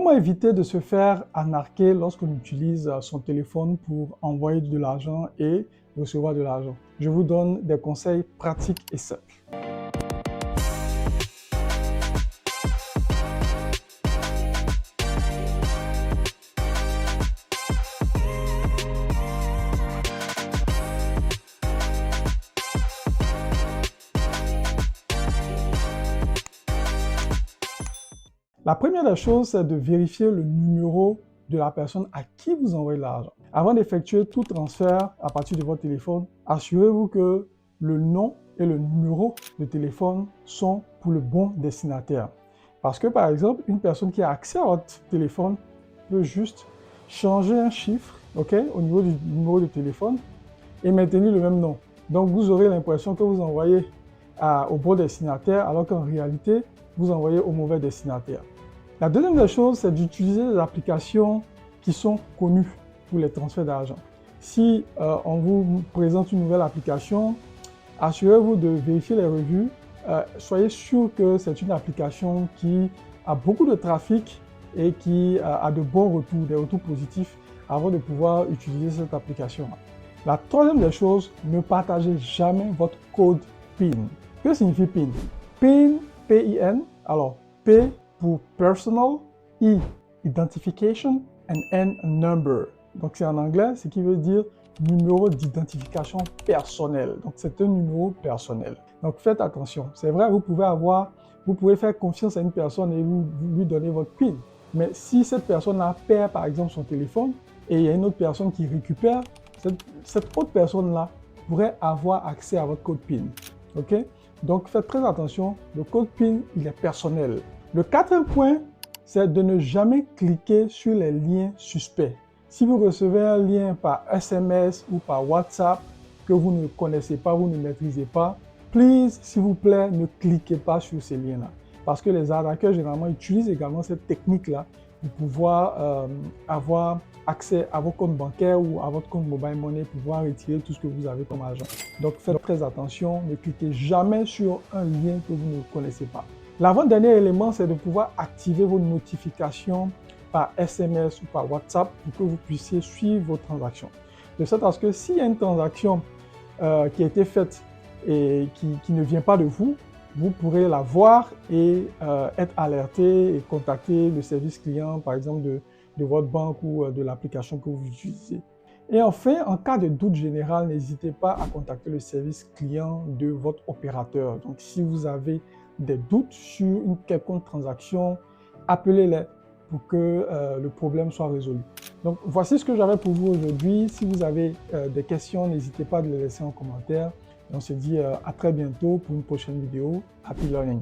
Comment éviter de se faire arnaquer lorsqu'on utilise son téléphone pour envoyer de l'argent et recevoir de l'argent? Je vous donne des conseils pratiques et simples. La première des choses, c'est de vérifier le numéro de la personne à qui vous envoyez l'argent. Avant d'effectuer tout transfert à partir de votre téléphone, assurez-vous que le nom et le numéro de téléphone sont pour le bon destinataire. Parce que par exemple, une personne qui a accès à votre téléphone peut juste changer un chiffre, au niveau du numéro de téléphone et maintenir le même nom. Donc vous aurez l'impression que vous envoyez au bon destinataire alors qu'en réalité, vous envoyez au mauvais destinataire. La deuxième des choses, c'est d'utiliser des applications qui sont connues pour les transferts d'argent. Si on vous présente une nouvelle application, assurez-vous de vérifier les revues. Soyez sûr que c'est une application qui a beaucoup de trafic et qui a de bons retours, des retours positifs avant de pouvoir utiliser cette application. La troisième des choses, ne partagez jamais votre code PIN. Que signifie PIN? PIN, P-I-N, alors P pour personal, I, identification, and N, number. Donc c'est en anglais, ce qui veut dire numéro d'identification personnel. Donc c'est un numéro personnel. Donc faites attention. C'est vrai, vous pouvez faire confiance à une personne et vous lui donner votre PIN. Mais si cette personne-là perd par exemple son téléphone et il y a une autre personne qui récupère, cette autre personne-là pourrait avoir accès à votre code PIN. Donc faites très attention, le code PIN, il est personnel. Le quatrième point, c'est de ne jamais cliquer sur les liens suspects. Si vous recevez un lien par SMS ou par WhatsApp que vous ne connaissez pas, vous ne maîtrisez pas, please, s'il vous plaît, ne cliquez pas sur ces liens-là. Parce que les arnaqueurs, généralement, utilisent également cette technique-là pour pouvoir avoir accès à vos comptes bancaires ou à votre compte mobile money pour pouvoir retirer tout ce que vous avez comme argent. Donc faites très attention, ne cliquez jamais sur un lien que vous ne connaissez pas. L'avant-dernier élément, c'est de pouvoir activer vos notifications par SMS ou par WhatsApp pour que vous puissiez suivre vos transactions. De sorte à ce que s'il y a une transaction qui a été faite et qui ne vient pas de vous, vous pourrez la voir et être alerté et contacter le service client, par exemple, de votre banque ou de l'application que vous utilisez. Et enfin, en cas de doute général, n'hésitez pas à contacter le service client de votre opérateur. Donc, si vous avez des doutes sur une quelconque transaction, appelez-les pour que le problème soit résolu. Donc, voici ce que j'avais pour vous aujourd'hui. Si vous avez des questions, n'hésitez pas à les laisser en commentaire. Et on se dit à très bientôt pour une prochaine vidéo. Happy Learning!